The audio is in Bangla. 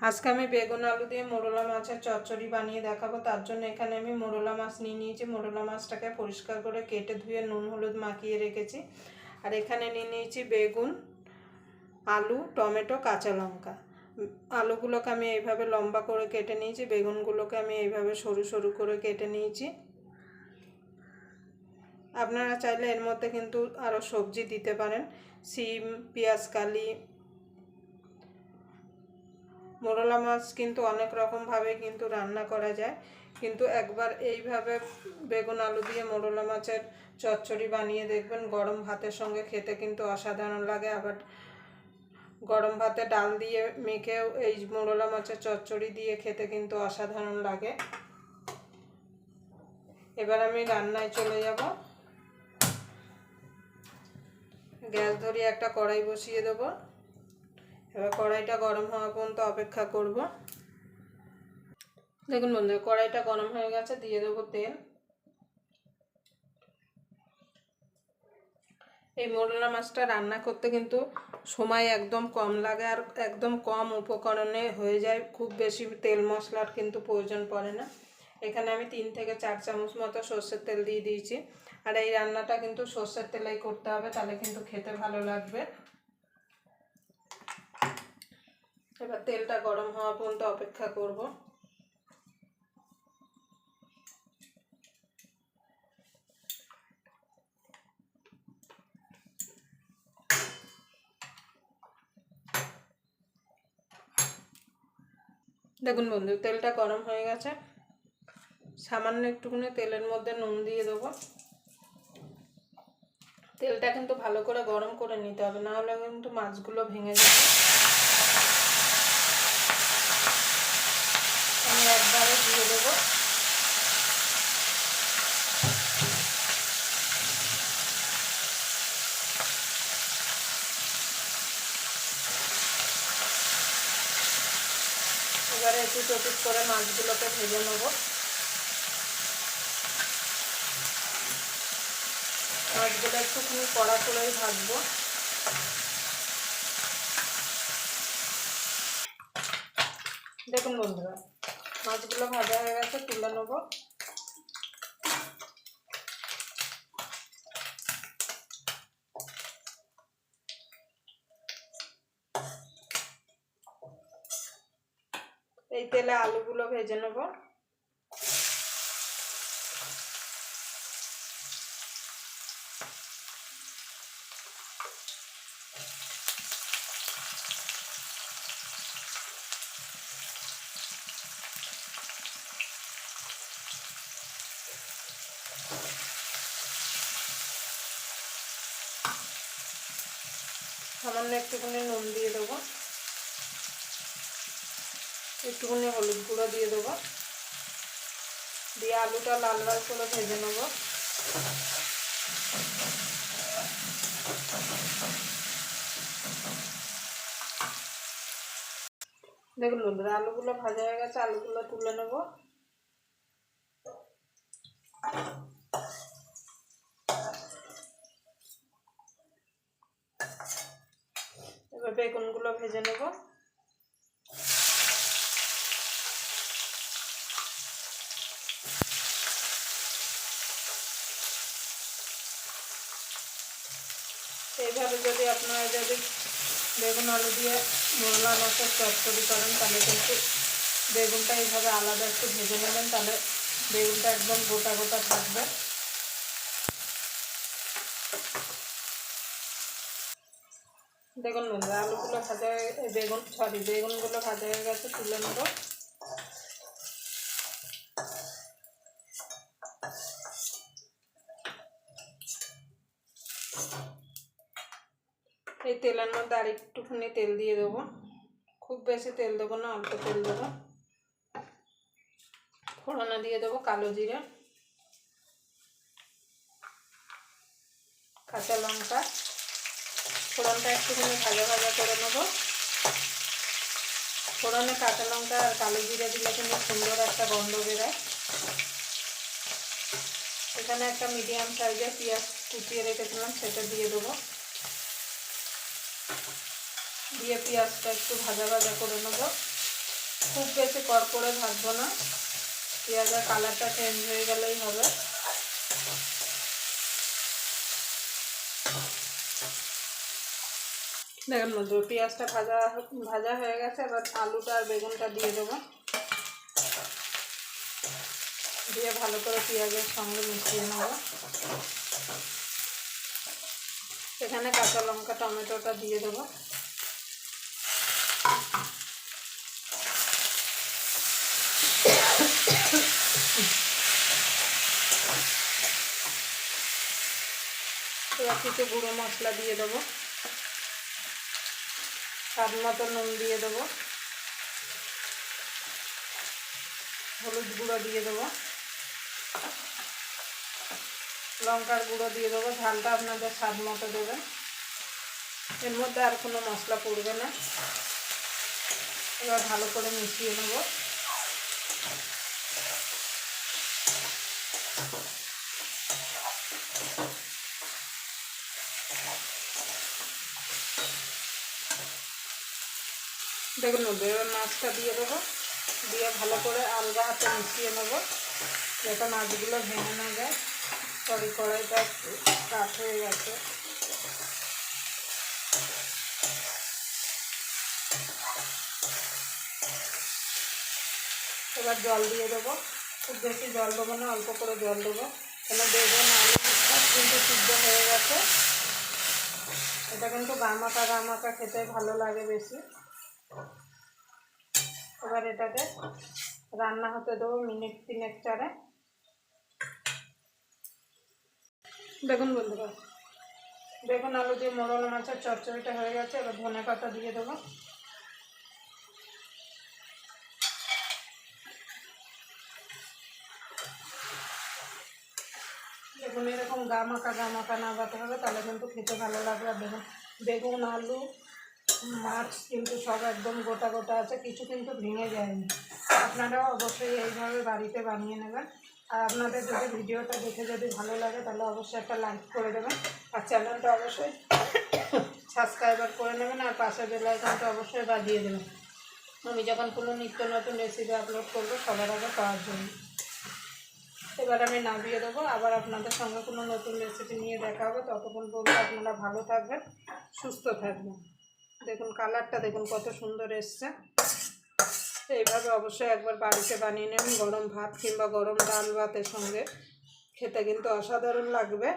আজকে আমি বেগুন আলু দিয়ে মোরলা মাছের চচ্চড়ি বানিয়ে দেখাবো। তার জন্য এখানে আমি মোরলা মাছ নিয়ে নিয়েছি। মোরলা মাছটাকে পরিষ্কার করে কেটে ধুয়ে নুন হলুদ মাখিয়ে রেখেছি। আর এখানে নিয়ে নিয়েছি বেগুন, আলু, টমেটো, কাঁচা লঙ্কা। আলুগুলোকে আমি এইভাবে লম্বা করে কেটে নিয়েছি, বেগুনগুলোকে আমি এইভাবে সরু সরু করে কেটে নিয়েছি। আপনারা চাইলে এর মধ্যে কিন্তু আরও সবজি দিতে পারেন, সিম, পেঁয়াজ কালি। মোরলা মাছ কিন্তু অনেক রকমভাবে কিন্তু রান্না করা যায়, কিন্তু একবার এইভাবে বেগুন আলু দিয়ে মোরলা মাছের চচ্চড়ি বানিয়ে দেখবেন। গরম ভাতের সঙ্গে খেতে কিন্তু অসাধারণ লাগে। আবার গরম ভাতে ডাল দিয়ে মেখেও এই মোরলা মাছের চচ্চড়ি দিয়ে খেতে কিন্তু অসাধারণ লাগে। এবার আমি রান্নায় চলে যাব। গ্যাস ধরিয়ে একটা কড়াই বসিয়ে দেবো। এবার কড়াইটা গরম হওয়া পর্যন্ত অপেক্ষা করব। দেখুন বন্ধুরা, কড়াইটা গরম হয়ে গেছে, দিয়ে দেবো তেল। এই মোরলা মাছটা রান্না করতে কিন্তু সময় একদম কম লাগে, আর একদম কম উপকরণে হয়ে যায়। খুব বেশি তেল মশলার কিন্তু প্রয়োজন পড়ে না। এখানে আমি 3 থেকে 4 চামচ মতো সর্ষের তেল দিয়ে দিয়েছি। আর এই রান্নাটা কিন্তু সর্ষের তেলেই করতে হবে, তাহলে কিন্তু খেতে ভালো লাগবে। এবার তেলটা গরম হওয়া পর্যন্ত অপেক্ষা করব। দেখুন বন্ধু, তেলটা গরম হয়ে গেছে। সামান্য একটুখানি তেলের মধ্যে নুন দিয়ে দেবো। তেলটা কিন্তু ভালো করে গরম করে নিতে হবে, না হলে কিন্তু মাছগুলো ভেঙে যাবে। আমি একবারে দিয়ে দেবো। এবারে একটু চটুট করে মাছগুলোকে ভেজে নেবো। মাছগুলো একটুখানি কড়া করেই ভাজবো। দেখুন বন্ধুরা, মাছগুলো ভাজা হয়ে গেছে, তুলে নেবো। এই তেলে আলুগুলো ভেজে নেবো। সামান্য একটুখানি নুন দিয়ে দেবো, একটুখানি হলুদ গুঁড়ো দিয়ে দেবো, দিয়ে আলুটা লাল লাল করে ভেজে নেবো। দেখুন বন্ধুরা, আলুগুলো ভাজা হয়ে গেছে, আলুগুলো তুলে নেবো। এবার বেগুনগুলো ভেজে নেবো। এইভাবে যদি আপনারা বেগুন আলু দিয়ে মোরলা মাছের চচ্চড়ি করেন, তাহলে কিন্তু বেগুনটা এইভাবে আলাদা একটু ভেজে নেবেন, তাহলে বেগুনটা একদম গোটা গোটা থাকবে। দেখুন বন্ধুরা, আলুগুলো ভাজা হয়ে বেগুনগুলো ভাজা হয়ে গেছে, তুলে নেব। এই তেলের মধ্যে আর একটুখানি তেল দিয়ে দেবো। খুব বেশি তেল দেবো না, অল্প তেল দেবো। ফোড়নে দিয়ে দেবো কালো জিরে, কাঁচা লঙ্কা। ফোড়নটা একটুখানি ভাজা ভাজা করে নেব। ফোড়নে কাঁচা লঙ্কা আর কালো জিরে দিলে কিন্তু সুন্দর একটা গন্ধ বেরোয়। এখানে একটা মিডিয়াম সাইজের পেঁয়াজ কুচিয়ে রেখেছিলাম, সেটা দিয়ে দেবো। দিয়ে পেঁয়াজটা একটু ভাজা ভাজা করে নেব। খুব বেশি কড়কড়ে ভাজবো না, পেঁয়াজের কালারটা চেঞ্জ হয়ে গেলেই হবে। দেখুন বন্ধুরা, পেঁয়াজটা ভাজা হয়ে গেছে। এবার আলুটা আর বেগুনটা দিয়ে দেবো, দিয়ে ভালো করে পেঁয়াজের সঙ্গে মিশিয়ে নেব। এখানে কাঁচা লঙ্কা টমেটোটা দিয়ে দেবো। এবার কিছু গুঁড়ো মশলা দিয়ে দেবো, স্বাদ মতো নুন দিয়ে দেবো, হলুদ গুঁড়ো দিয়ে দেবো, লঙ্কার গুঁড়ো দিয়ে দেবো। ঝালটা আপনাদের স্বাদ মতো দেবেন, এর মধ্যে আর কোনো মশলা পড়বে না। এবার ভালো করে মিশিয়ে নেব। দেখুন এবার মাছটা দিয়ে দেবো, দিয়ে ভালো করে আলগা হাতে মিশিয়ে নেব, যাতে মাছগুলো ভেঙে না যায়। কড়াইটা কাঠ হয়ে গেছে। এবার জল দিয়ে দেবো, খুব বেশি জল দেবো না, অল্প করে জল দেবো, কেন বেগুন আলু কিন্তু সিদ্ধ হয়ে গেছে। এটা কিন্তু গামাকা খেতে ভালো লাগে বেশি। এবার এটাকে রান্না হতে দেবো মিনিট 3-4। দেখুন বন্ধুরা, বেগুন আলু দিয়ে মোরলা মাছের চচ্চড়িটা হয়ে গেছে। এবার ধনে পাতা দিয়ে দেবো। দেখুন এরকম গামাকা না বাতে হবে, তাহলে কিন্তু খেতে ভালো লাগবে। আর দেখুন বেগুন আলু মাছ কিন্তু সব একদম গোটা গোটা আছে, কিছু কিন্তু ভেঙে যায়নি। আপনারাও অবশ্যই এইভাবে বাড়িতে বানিয়ে নেবেন। আর আপনাদের যদি ভিডিওটা দেখে যদি ভালো লাগে তাহলে অবশ্যই একটা লাইক করে দেবেন, আর চ্যানেলটা অবশ্যই সাবস্ক্রাইবার করে নেবেন, আর পাশে বেল আইকনটা অবশ্যই বাজিয়ে দেবেন, আমি যখন কোনো নিত্য নতুন রেসিপি আপলোড করবো সবার আগে পাওয়ার জন্য। এবার আমি নামিয়ে দেবো, আবার আপনাদের সঙ্গে কোনো নতুন রেসিপি নিয়ে দেখা হবে। ততক্ষণ পর্যন্ত আপনারা ভালো থাকবেন, সুস্থ থাকবেন। দেখুন কালারটা দেখুন কত সুন্দর এসছে। এইভাবে অবশ্যই একবার বাড়িতে বানিয়ে নেবেন, গরম ভাত কিংবা গরম ডাল ভাতের সঙ্গে খেতে কিন্তু অসাধারণ লাগবে।